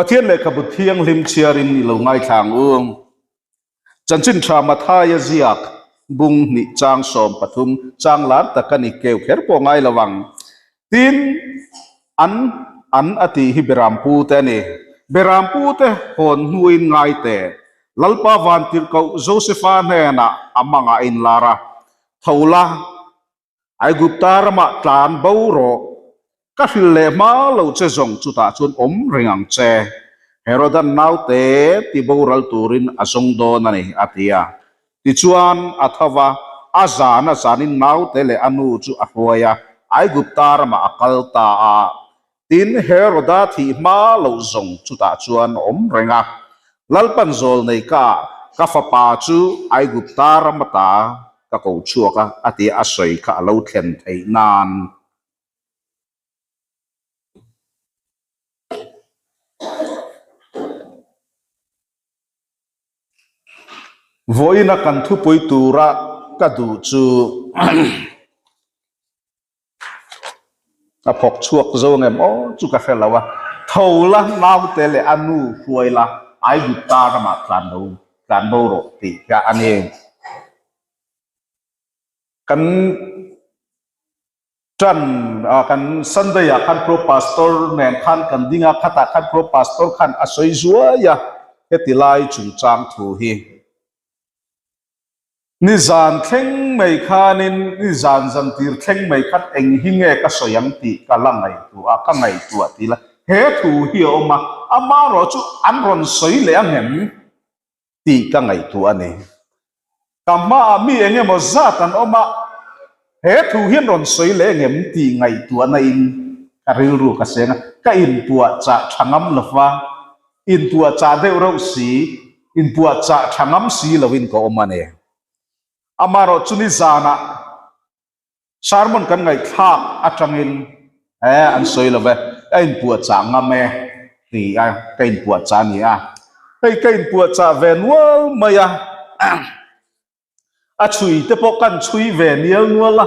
pathian le kabut thiang lim chiarin ni lo ngai thang ung chanchin thama thaya ziak bung ni chang som pathum chang lar takani keu kher po ngai lawang tin an ati hi berampu te ni berampu te hon nuin ngai te lalpa van tir ko josepha ne na amanga in lara thola ai guptar ma tlan boro ka hil le ma lo che zong chuta chun om ringang che herodan naute ti boral turin asong do na ni atia ti chuan athawa azana sanin naute le anu chu ahwaya ai guptar ma akal ta a tin heroda thi ma lo zong chuta chuan om renga lalpan zol nei ka fa pa chu ai guptar mata ka ko chuaka ati asoi ka lo thlen thei nan voina kan thu pui tura ka du chu a phok chuak zo ngem o chu ka felawa thola nau te le anu huaila ai guptar ma tlan do ro ti ka ane kan kan Sunday kan pro pastor nen kan dinga khata kan pro pastor kan asoi zua ya hetilai chung chang thu hi ni zan thleng mai khanin ni zan tir thleng mai khat eng hi nge ka soyang ti ka langai tu a ka ngai tu ati la he thu hi oma ama ro chu an ron soi le angem ti ka ngai tu ane kama mi enge mo zatan oma he thu hian ron soi le ngem ti ngai tu na in ka ril ru ka senga ka in tua cha thangam lova in tua cha de ro si in tua cha thangam si lovin ko omane amaro chuni zana sarmon kan ngai thak atangin an soi love in tua cha ngame ti a kain tua cha ni a kain tua cha venwal maya a chui te po kan chui ve nial nuala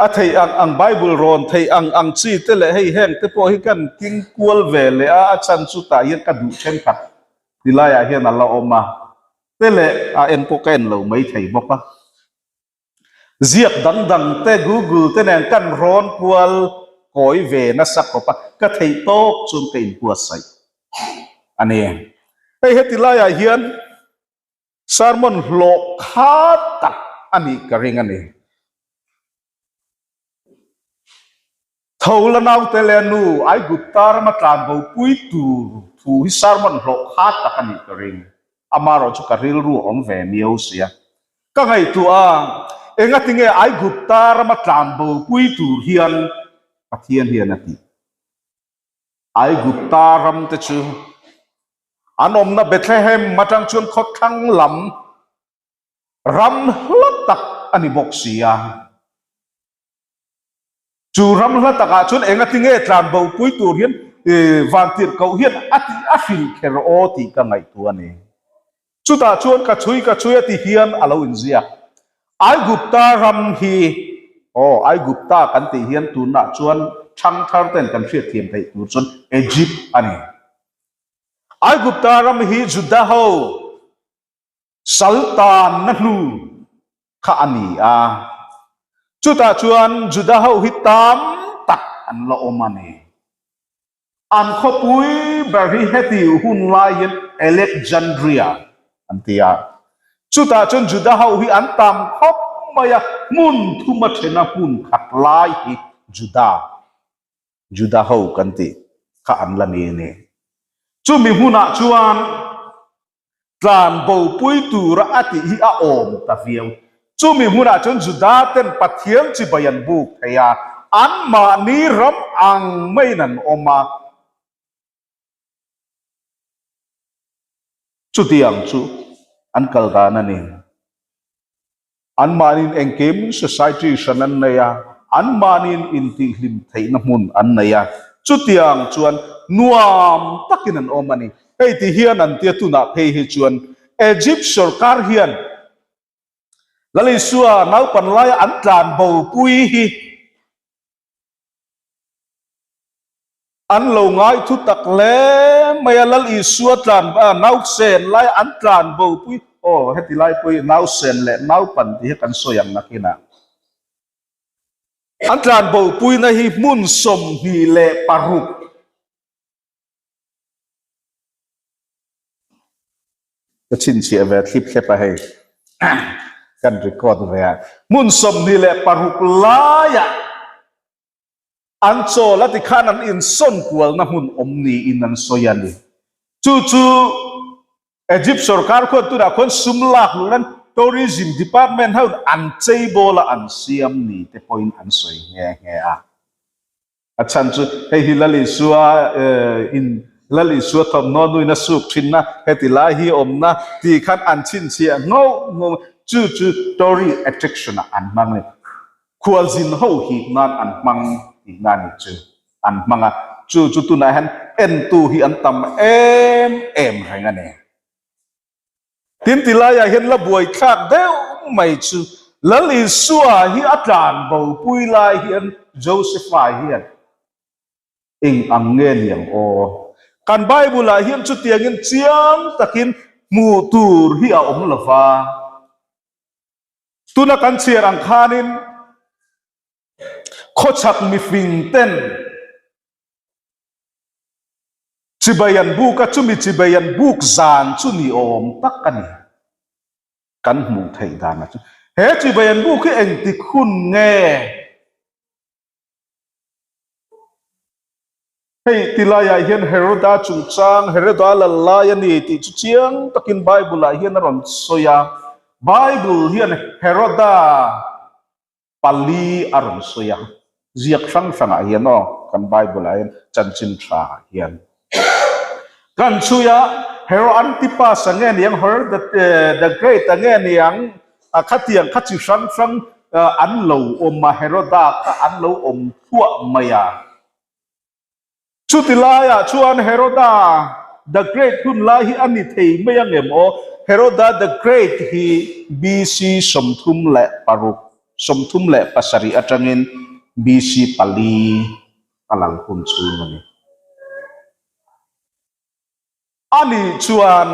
a thei ang bible ron thei ang chi te le hei heng te po hi kan king kual ve le a chan chu ta yen ka du chen khat tilaya hian ala oma te le a en po ken lo mai thei boka ziak dang te google te nen kan ron kual koi ve na sak ko pa ka thei tok chun kein pu sai ani hei hetilaya hian sermon lo khatak ani karing ani thola nau telenu ai guptar ma tlan bo pui tu thu hi sermon lo khatak ani karing amaro chu karil ru ong ve miau sia ka ngai tu a enga tinge ai guptar ma tlan bo pui tu hian pathian hian ati ai guptaram te chu anom na Bethlehem matang chuan khot thang lam ram hlotak ani boksia chu ram hlataka chun enga tinge tlan bo pui tur hian van tir ko hian ati afil kher o ti ka ngai tu ani chuta chuan ka chui ati hian alo inzia ai gupta ram hi ai gupta kan ti hian tu na chuan thang thar ten kan hriat thiam thei tur chun Egypt ani ai gupta ram hi juda ho sultan na hnu kha ani a chuta chuan juda ho hi tam tak an lo omani an khopui bari heti hun lain Alexandria antia chuta chuan juda ho hi an tam khop maya mun thuma thena hun khat lai hi juda ho kanti kha an la ni ne chu mi huna chuan tlan bo pui tu ra ati hi a om ta viau chu mi huna chun juda ten pathiam chi bayan buk thaya an ma ni ram ang mainan oma chu tiang chu an kalda na ni an manin engkem society sanan naya an manin inti hlim theina mun an naya chu tiang chuan nuam takin an omani hei ti hian an tia tu na phei hi chuan Egypt sarkar hian lalei suwa nau pan lai an tlan bo pui hi an lo ngai thu tak le mai lal i suat tlan ba nau sen lai an tlan bo pui o heti lai pui nau sen le nau pan ti kan soyang nakina an tlan bo pui na hi mun som hi le parukก็ชินเชียเวทลิปแค่ไปให้กันรีคอร์ดเลยมุนสมนี่แหละปารุกลายอันโซลัติขานันอินส่วนกวลนะหุ่นอมนีอินนันโซยันดีจู่อียิปต์สุรการคนตัวนั้นคนสุมลักนั้นทัวริซึมดีพาร์ตเมนต์เขาอันเจโบละอันเซียมนี่แต่พอยอันสวยเงี้ยอาจารย์จู่ให้ฮิลาลิสัวอินลลิสวดทำนอนด้วยนะสุขินนะเหตุลาฮีอมนะที่ขันอันชินเชียงงจู่ตอรี่ attraction อันมังเลยควรจินเขาฮีนั่นอันมังฮีนั่นจู่อันมังอ่ะจู่ตัวนั้นเอ็นตูฮีอันตั้มเอ็มให้งั้นเองทินติลายเห็นละบวยขาดเดียวไม่จู่ลลิสวดฮีอาจารย์บ่าวปุยลายฮีอันโจเซฟฮีอันอิงอังเงียนอย่างโอกันไบเบิลเฮียนชุดเตียงินเจียงตะกินมูตูร์ฮีอาอมลฟ้าตุนักันเชียรังคานินโคชักมีฟิงเต้นจิบายันบุกจุมีจิบายันบุกจานชุนีอมตักกันมูไทยดานะเฮจิบายันบุกคือเอ็งติคุณเงให้ติลายเห็นเฮโรดาจุงจังเฮโรดาละลายนี่ติจุเชียงตะกินไบเบิลเห็นนรอนโซยาไบเบิลเห็นเฮโรดาปาลีอารอนโซยาเจียกฟังเห็นเนาะกันไบเบิลเห็นจันจินทราเห็นกันชูยาเฮโรอันติปัสเงี้ยยังเฮโรเดอะเกรทเงี้ยยังขัดเตียงขัดจิฟังอันโลอมมาเฮโรดาอันโลอมทั่วมายาชุติลายชวนเฮโรดา the great คุณลาฮิอันนี้เทไม่ยังเอ็มโอเฮโรดา the great ฮีบีซีสมทุมและปารุกสมทุมและปัสริอาจังเงินบีซีปาลีกลังคุณชูมันอันนี้ชวน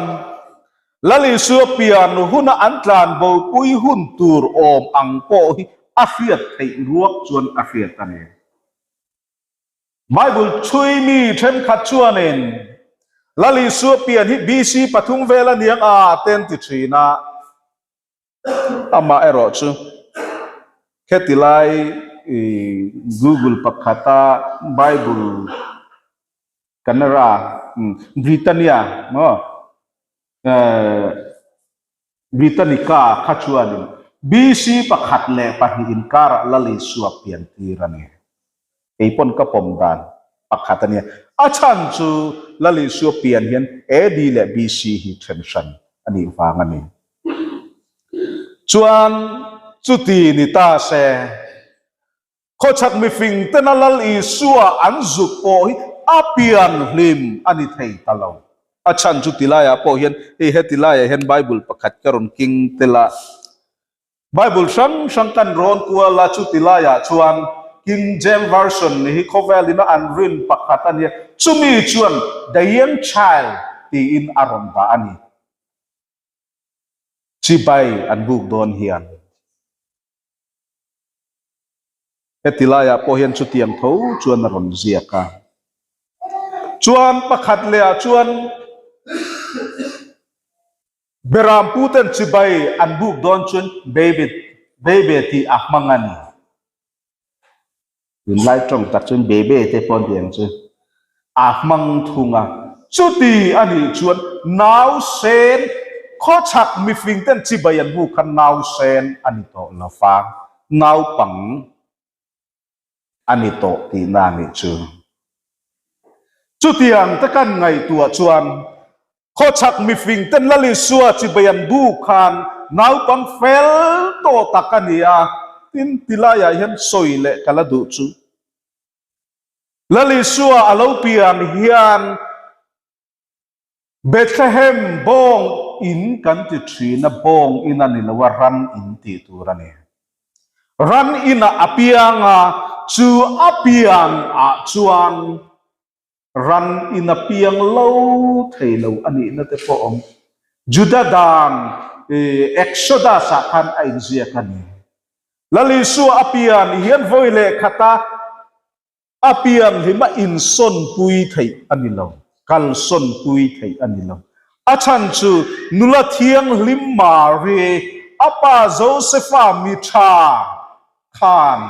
ลลิสัวปียนหุ่นอันตรานโบปุยหุ่นตูร์อมอังโปฮิอาเฟียตไทรวกชวนอาเฟียตันเองไบเบิลช่วยมีเทมขัดชวนเองลลิสัวเปลี่ยนฮิบีซีปฐุมเวลาเนียงเต็นติทรีนะอามาเอรอชูแค่ติไลGoogle ปักขัตาไบเบิลกันนาราบริเตนเนียเนาะบริเตนิกาขัดชวนบีซีปักขัดเล่ปะหินการลลิสัวเปลี่ยนทีรันเองไอ้ปนก็ปมดานปักขัดเนี่ยอาจารย์จูลลิสัวเปลี่ยนเห็นดีและบีซีฮิเทนชันอันนี้ฟังอันนี้ชวนจุตีนิตาเซโคชักมีฟิงเตนลลิสัวอันจุโปฮิอาเปียนลิมอันนี้ไทยตลอดอาจารย์จุติลายพอเห็นเฮติลายเห็นไบเบิลปักขัดกรณกิงเตละไบเบิลช่างกันร้อนกัวลาจุติลายชวน King James Version นี่เขาเวลินะอันรินปักขัดเนี่ยชุมีชวน the young child ที่อินอารมณ์อันนี้ชีใบอันบุกโดนเฮียนเฮติลายพอเห็นชุดเตียงเท้าชวนอารมณ์เสียกันชวนปักขัดเลยชวนเบรามพูดถึงชีใบอันบุกโดนชวนเบบีที่อักมังอันนี้ยินไล่ตรงตัดจนเบเบ้เตปอนเดียงจูอามังทุงอ่ะจุดที่อันนี้ชวนนาวเซนข้อฉักมีฟิงเต้นจีบยันบุคันนาวเซนอันนี้โตละฟังนาวปังอันนี้โตที่นานิจูจุดที่อังตะกันไงตัวชวนข้อฉักมีฟิงเต้นละลิสัวจีบยันบุคันนาวปังเฟลโตตะกันเนี่ยทินติลายเห็นสวยเละกะละดูจูลลิสัวอาลูปียนเฮียนเบธเลเฮมบองอินกันติทรีนะบองอินันนี่ละว่ารันอินติตูรันเองรันอินะอภิยังจูอภิยังจวน ran in a piang lo thei lo ani na te po om Juda dan Exodus kan ai zia kan lali su apian hian voile khata apian lima in son pui thei ani lo kal son pui thei ani lo achan chu nula thiang lim mare apa Josepha mi tha khan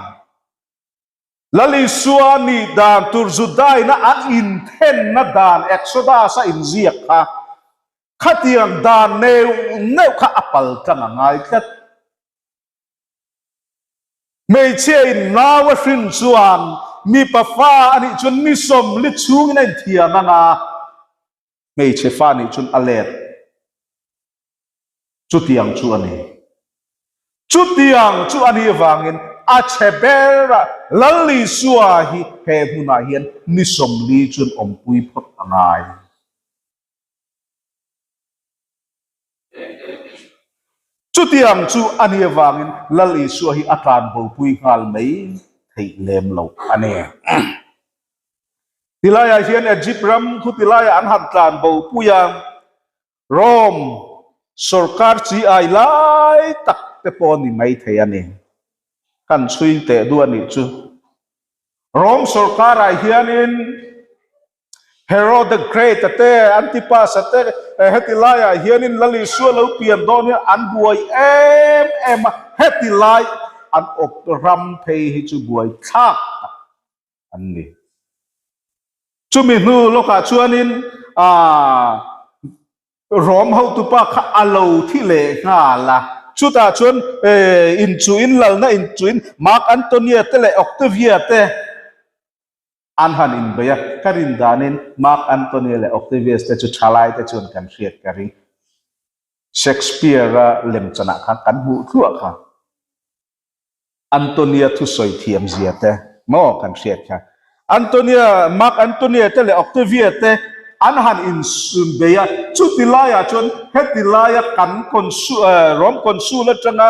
lali suani dan tur judai na an in then na dan Exodus in zia kha khatiang dan neu kha apal tanga ngai khat mei che in nawa hrin chuan mi pa fa ani chun mi som li chung in thiang anga mei che fa ni chun alet chu tiang chu ani wangin a chebera lalli suwa hi he huna hian mi som li chun ompui phot angai chu tiang chu ani wangin lalli suwa hi atan bo pui ngal mei thei lem lo ane tilaya hian Egypt ram khu tilaya an han tlan bo puyang Rom sarkar chi ai lai tak te pon ni mai thei ani kan chui te du ani chu Rom sarkar ai hianin Herod the Great te Antipas te hetilaya hianin lali su lo pian don an buai em hetilai an op ram thei hi chu buai thak an ni chumi nu loka chuanin Rom hau tu pa kha alo thi le nga la chuta chuan in chuin lal na in chuin Mark Antonia te le Octavia te an han in beya karin danin Mark Antonia le Octavia te chu thalai te chuan kan riat karing Shakespeare lem chana kha kan bu thua kha Antonia thu soi thiam zia te mo kan riat kha Antonia Mark Antonia te le Octavia te an han in beya chu tilaya chon hetilaya kan konsul Rom konsul atanga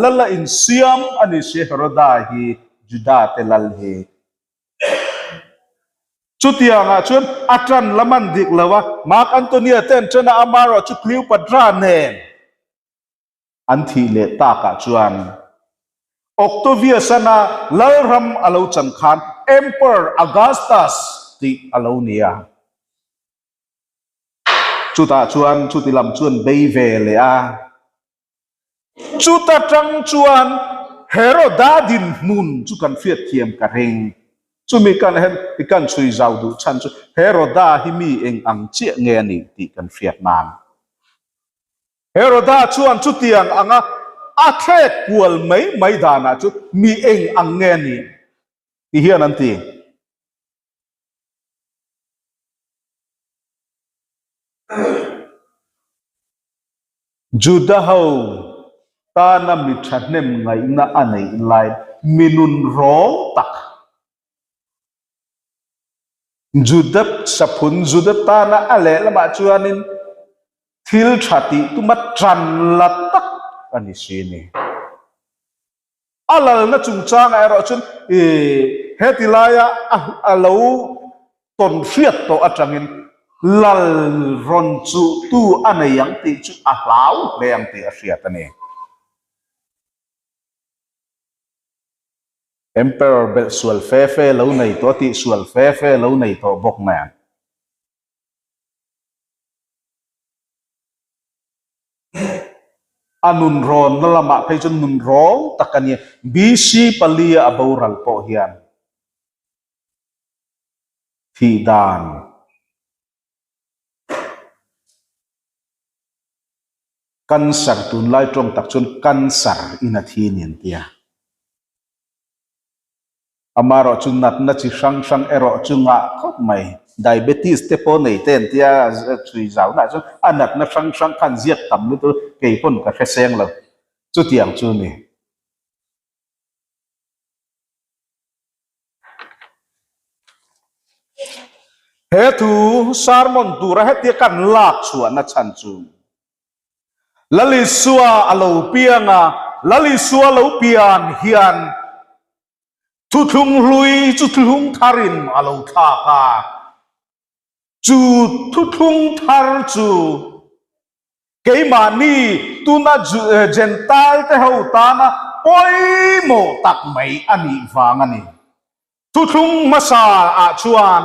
lala in siam ani se Heroda hi Juda te lal hi chu tianga chon atran laman dik lawa Mark Antonia ten chana amaro chu Cleopatra ne an thi le ta ka chuan Octavia sana lalram alo chan khan Emperor Augustus ti alonia chuta chuan chutilam chuan bei ve le a chuta tang chuan Herodadin mun chu kan fiat thiam ka reng chumi kan hen kan chui zau du chan chu Heroda hi mi eng ang che nge ni ti kan fiat man Heroda chuan chutiang anga a the kual mai dana chu mi eng ang nge ni ti hian an ti Judah ho ta na mi thatnem ngai na anei lai minun rong tak Judah sapun Judah ta na ale la ba chuanin thil thati tumat tran la tak ani sini alal na chungchang ai ro chun hetilaya alo ton fiat to atangin lal ron chu tu anayang ti chu ahlau leang ti afiat ani Emperor bel sual fe lo nei to ti sual fe lo nei to bok na anun ron na lama kai chun nun rong takani BC palia aboral po hian thi dan kansar tun lai trong tak chun kansar ina thi nin tia amaro chun nat na chi sang ero chunga khop mai diabetes te po nei ten tia chui zau na chu anat na sang khan ziat tam ni tu ke pon ka feseng lo chu tiang chu ni he thu sarmon tu ra he tia kan lak chuan na chan chu lali suwa alo pianga lali suwa lo pian hian thu thung lui chu thung tharin alo tha ka chu thu thung thar chu cái mà ni tu na gental te hậu ta na poi mo tak mai ani vang ani thu thung masa a chuan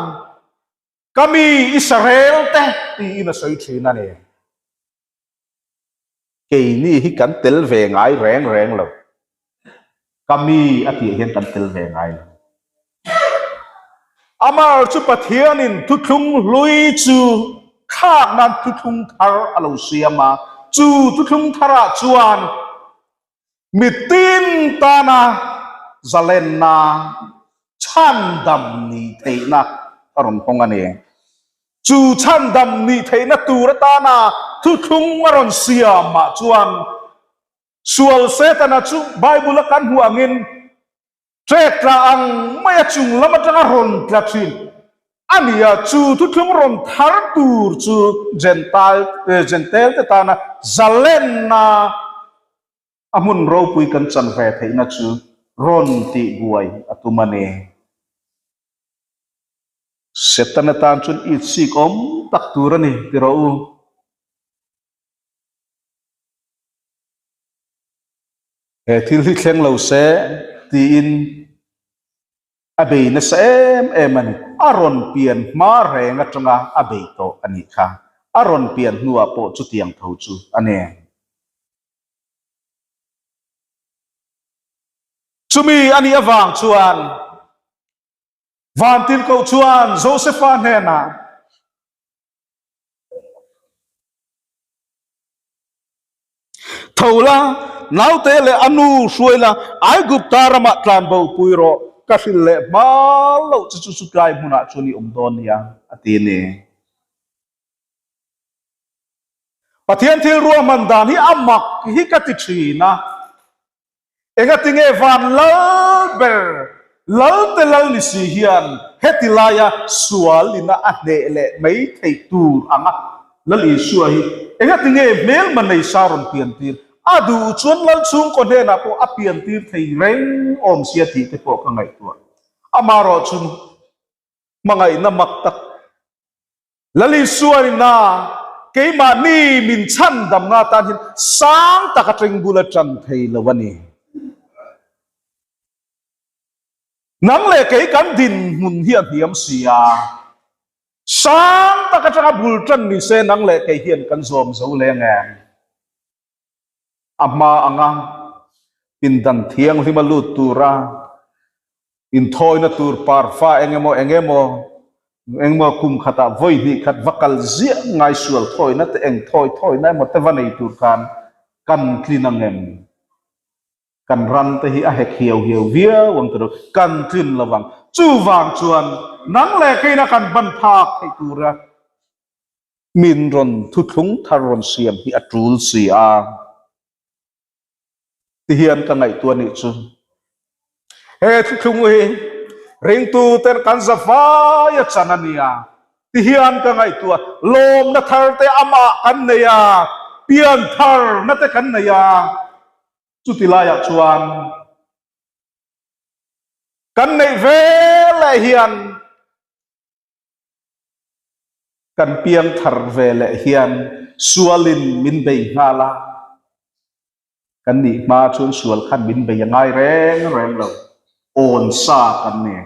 kami Israel te ti na soi thina ne cái ni hi kan tel ve ngai reng reng lo kami ati hian kan tel ve ngai amar chu pathianin thu thung lui chu khak nan thu thung thar alo siama chu thu thung thara chuan mitin tana zalena chan dam ni theina aron hong ani chu chan dam ni theina tur tana thu thung aron siama chuan sual setana chu bible kan huangin trek ra ang maya chung lama tanga ron tlatrin ania chu thu thung ron thar tur chu gentle te tana zalena amun ro pui kan chan ve theina chu ron ti buai atumane setana tan chun it sik om tak turani ti ro e thil hi thleng lo se ti in abei na sem emani aron pian ma renga tanga abei to ani kha aron pian nuwa po chu tiang tho chu ane chumi ani awang chuan van tin ko chuan Josephan hena thola naute le anu suila ai gupta rama tlan bo puiro kafil le malo chu chu kai muna chuni umdon ya atini pathian thil ruwa mandan hi amak hi kati thina enga tinge van lalber lalte lal ni si hian hetilaya sualina ane le mai thei tur anga lali suai enga tinge mel manai saron pian tir adu chuan lal chung ko ne na po apian tir thei reng om sia ti te po ka ngai tu amaro chun mangai na maktak lali suai na ke ma ni min chan dam na tan hin sang takatring bula chan thei lawani nang le ke kan din mun hian hiam sia sang takatanga bul chan ni se nang le ke hian kan zom zo le nge ama anga pindan thiang himalu tura in thoi na tur parfa engemo kum khata voi ni khat vakal zia ngai sual thoi na te eng thoi na mo te vanei tur kan tlinangem kan ran te hi a hek hiau via wang tro kan tin lawang chu wang chuan nang le ke na kan ban thak thei tura min ron thu thung tharon siam hi atul sia ti hian ka ngai tu ni chu he thu thung hi ring tu ten kan zafa ya chanania ti hian ka ngai tu lom na thar te ama kan ne ya pian thar na te kan ne ya chu tilaya chuan kan nei ve le hian kan piang thar ve le hian sualin min bei ngala kan ni ma chun sual khan min bei ngai reng lo on sa kan ne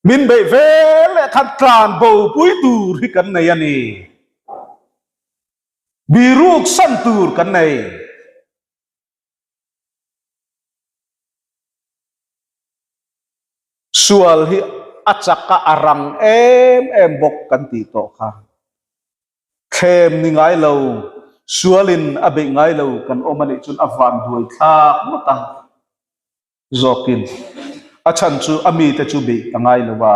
min bei ve le khan tlan bo pui tur hi kan nei ani biruk san tur kan nei sual hi achaka arang em bok kan ti to kha khem ni ngai lo sualin abe ngai lo kan omani chun avan duai thak mata zokin achan chu ami te chu be ngai lo wa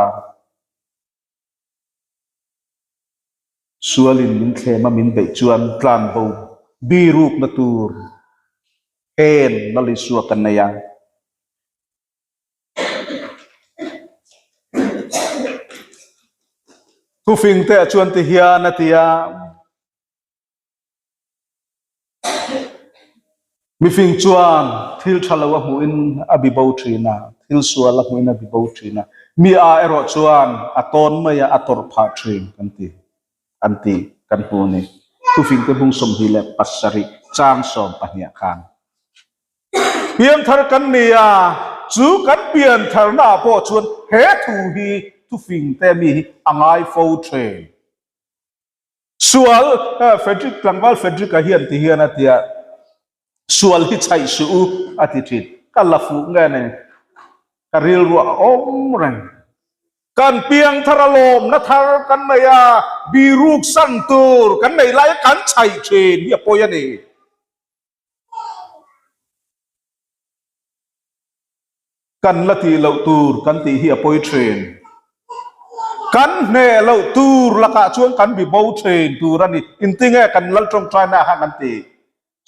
sualin min khem min be chuan tlan bo biruk na tur en nali suwa kan na ya tu phing te chuan te hian na tia mi phing chuan thil thalawa hu in abibo thina thil suala hu in abibo thina มีอาเอรอชวนอตอนไม่อาตอร์พาทรีกันตีอันตีกันพูนี่ทุฟิงเตบุงสมฮิเลปัสสริจางสมปะเนียคานเพียงทาร์กันเนียจูกันเปลี่ยนทาร์นาพอชวนเฮทูฮีทุฟิงเตมีอ่างไอโฟเทรส่วนเฟดริกกลางวันเฟดริกก็เฮียนที่เฮียนอาทิตย์ส่วนที่ใช้สู้อาทิตย์ก็ลาฟูงกันเนี่ยก็เรียลว่าอมแรงกันเพียงทารลมนัทารกันเนียบีรูกสันตูร์กันในไล่กันใช้เชนเฮียปอยนี่กันละทีเหล่าตูร์กันตีเฮียปอยเทรนกันเน่เหล่าตูร์ละกะช่วงกันบีบเอาเทรนตูรันนี่อินทิงเงกันลัลตรงใจน่าหักันตี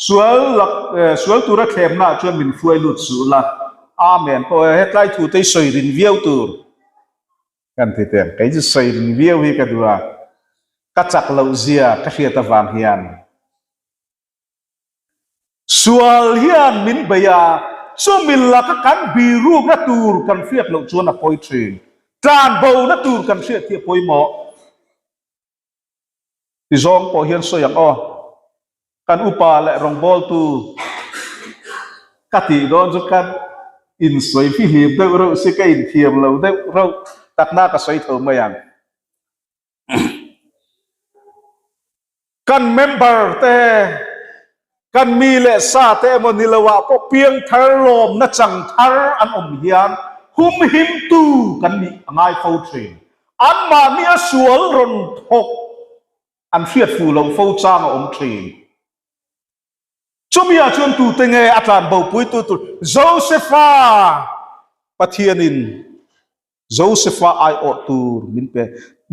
ส่วนตูระเข้มน่าชวนมินฟวยลุดสูละอาเมนพอเฮ็ดไล่ทูเตยสวยรินเวียวตูร์กันที่เต็มใครจะสวยรินเวียวฮีกันดูกัจจักเหล่าเสียกัจเชียตะวันเฮียนส่วนเฮียนมินเบียส่วนมินละกันบีรูกนัตูร์กันเฟียดเหล่าชวนอปอยเทรนจานเบานัตูร์กันเฟียดที่อปอยหมอที่ซองพอเฮียนสวยอย่างอ้อกันอุปาและรองบอลตูกติโดนจุกันอินสวยพี่หีบได้เราสิกอินเทียมเราได้เราตักหน้ากับสวยเถอะมาอย่างกันเมมเบอร์แต่กันมีเลสาแต่มันนิลวะพวกเพียงทารลมนัจังทารอันอมเฮียนหุมหิมตูกันมีง่ายฟูทรีอันมาเนียสวนรนทกอันเฟียดฟูลงฟูจ้างอมทรีช่วงมีอาชวนตูเตงเออัตลานเบาปุยตูโจเซฟาปะเทียนินโจเซฟาไอโอตูมินเป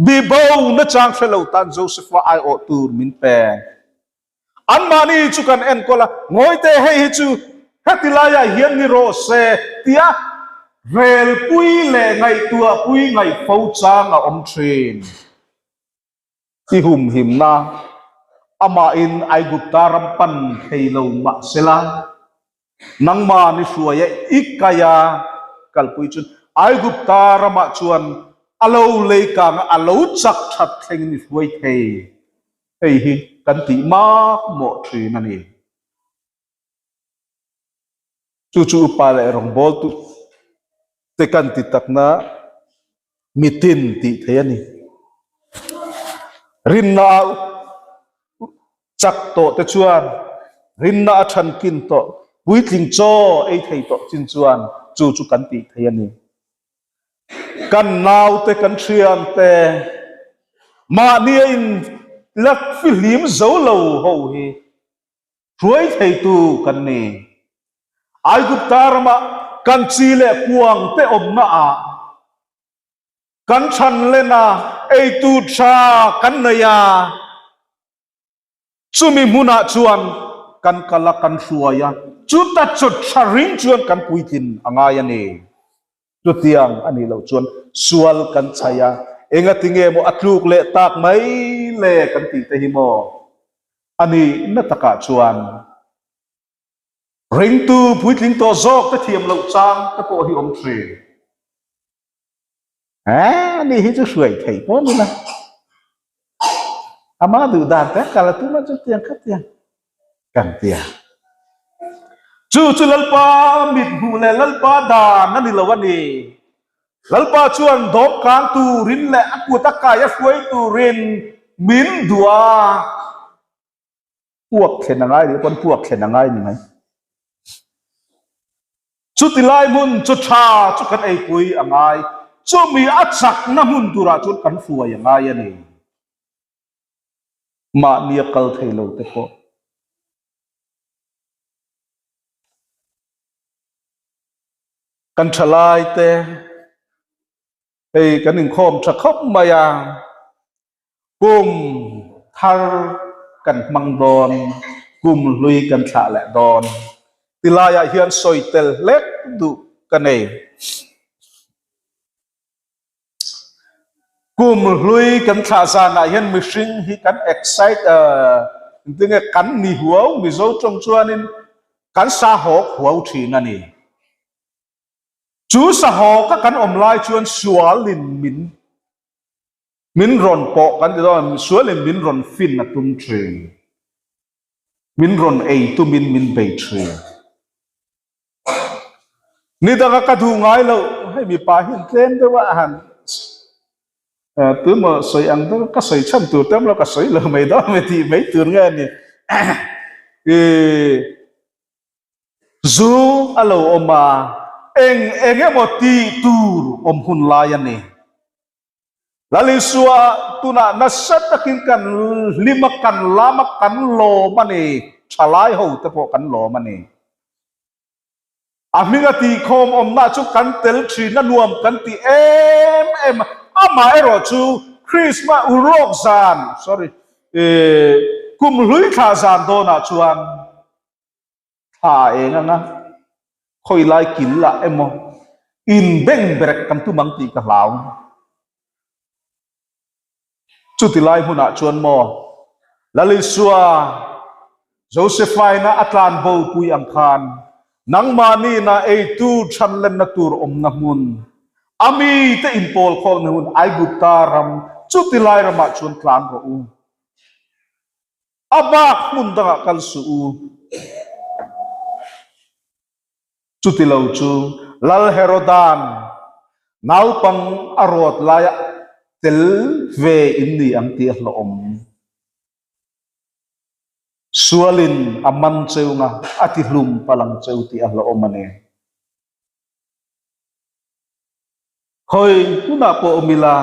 บีเบานัจางเฟลตันโจเซฟาไอโอตูมินเปอันมานี่จุกันเอ็นก็ละงอยเตให้จูฮัติลายาเฮียนนิโรเซเตียเรลปุยเลไงตัวปุยไงฟูจ้างอมทรีนที่หุ่มหิมนาอามาอินไอกุตารัมปันเฮโลมาเซลานังมานิสวยอิกายากัลปุยจุนไอกุตารัมชวนอโลเลกังอโลจักชัดเทงนิสวยเทเฮ้ยกันติมากหมดทีนั่นเองจู่ๆปาเลรองบอลตุเตกันติตักนะมิตินติเทียนี่รินนาจักโตเตชวนรินนาชันกินโตบุยทิงโจไอเทยโตจินชวนจู่ๆกันติเทียนี่กันนาวเตกันเชียนเตมาเนียอินลักฟิลิมโซโลโฮฮีช่วยให้ตูกันนี่ไอกุตารมากันชีเลกวงเตอมนากันชันเลนะไอตูชากันเนียสุมีมุนาชวนกันกลักกันสวยจุดตัดจุดชาริงชวนกันปุยทินอ่างายนี่จุดเตียงอันนี้เราชวนสวลกันชายเองติงเอโมอัตลูกเละตากไม่เละกันติเตหิโมอันนี้นัตกะชวนริงตูพุยลิงตัวซอกตะเทียมเราจางตะโกหิอมทรีนี่ฮิจะสวยไทยพอนี่นะอามาดูด่านแต่กาลตุมาจุดเตียงคัดเตียงกันเตียงจู่ๆลัลปามิดหูเลลัลปาดานนั่นนี่ละวันนี้ลัลปาชวนดอกกลางตูรินและอักุตะกายสวยตูรินมินดัวพวกเข็นยังไงหรือคนพวกเข็นยังไงนี่ไหมจุดที่ไล่มุนจุดชาจุดกันไอ้ปุยยังไงจุดมีอัจฉริน้ำมุนตุระจุดกันฟัวยังไงนี่มาเนียกัลเทโลเตโกกันฉลายเตไอ้กันหนึ่งคมจะคบมาอย่างกุมทาร์กันมังดอนกุมลุยกันฉะและดอนติลายาเฮียนสอยเตลเล็กดูกันเองกุมลุยกันฉะซานาเฮียนมิชิงฮีกันเอ็กไซต์จริงๆกันมีหัวมีโซ่จงชวนินกันสาหกหัวทีนั่นเอง chú sa ho các kan om lai chuan sualin min ron po kan do sualin min ron fin na tum train min ron ei tu min bei train ni da ka du ngai lo hai mi pa hin tlen de wa han tu mà soi ăn đó cái soi chăm tu tấm là cái soi lờ mày đó mày thì mấy tưởng nghe nè dù alo oma eng em một tí tu hun lai anh nè lali suwa tu na sát takin kan lima kan lama kan lo mani chalai ho te po kan lo mani aminga ti khom na chu kan tel tri na nuam kan ti em ama ero chu Christmas urok zan sorry kum lui kha zan do na chuan tha nga khoi lai kin la emo in beng berek kam tu mang ti ka law chu ti lai huna chuan mo lali suwa Josephine atlan bo pui ang khan nang mani na ei tu than len na tur na mun ami te in pol khom na hun ai gupta ram chu ti lai rama chuan tlan ro u abak mun da kal su u chu ti lo chu lal herodan nau pang arot laya tel ve inni ang ti lo sualin aman cheu nga ati hlum palang cheu ti lo ane hoi tuna po umila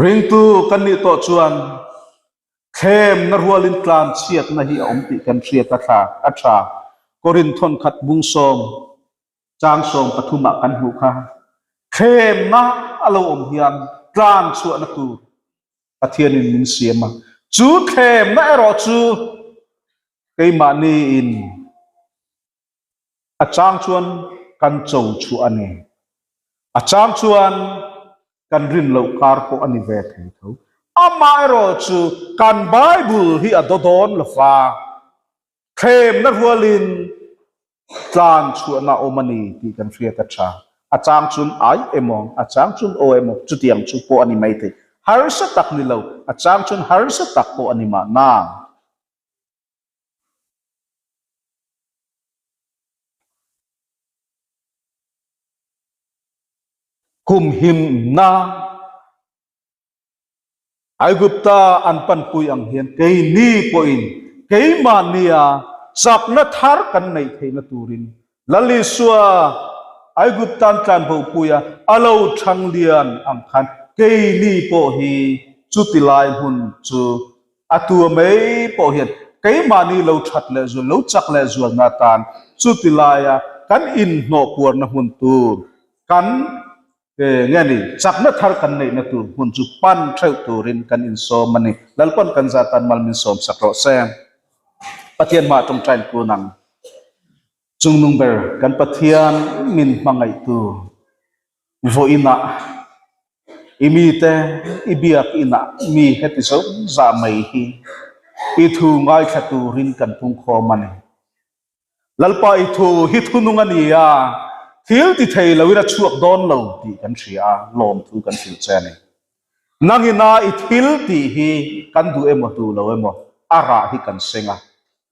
ring tu kan ni to chuan khem na rualin tlan chiat na hi ti kan chiat atha korin thon khat bung som chang som pathuma kan hu kha khem na alo hian tlan chu na tu pathian in min siama chu khem na ero chu kai mani in achang chuan kan chou chu ane achang chuan kan rin lo kar ko ani ve thei tho ama ero chu kan bible hi adodon la fa khem na rualin tlan chu na omani ti kan fria ta cha achang chun ai emong achang chun o emong chu tiang chu po ani mai thei har sa tak ni lo achang chun har sa tak po ani ma na kum him na ai gupta an pan pui ang hian kei ni po in kei ma nia sak na thar kan nei thei na turin lali suwa ai gupta tlan bo puya alo thang lian ang khan kei ni po hi chutilai hun chu atua mei po hian kei ma ni lo that le zu lo chak le zu na tan chutilaya kan in no por na hun tu kan nghe ni chắc nó thar kan nei na tu hun chu pan theu turin kan in so mani lalpon kan zatan mal min som sakro sem pathian ma trong train ku nang chung nung ber kan pathian min mangai tu voina imi te ibiak ina mi heti so za mai hi i thu ngai khatu rin kan tung kho mani lalpa i thu hi thunung ania thiếu thì thầy là vì chuộc đón lâu thì cần xia lom thu cần xia chen này nang ina ít thiếu thì hi cần du em tu lâu em ara hi cần senga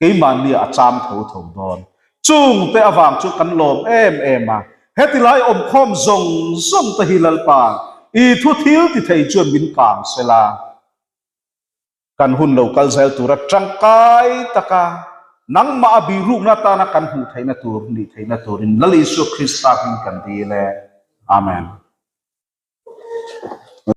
cái mà nia cham thâu thâu đón chung te awang chu cần lom em hết thì lại khom zong zong te hi lalpa i thu thiếu thì thầy chuan bin kam sela cần hun lâu kal zel tu ra trangkai taka nang ma biru na ta na kan hu thaina tur ni thaina turin lali su Krista hin kan di le amen.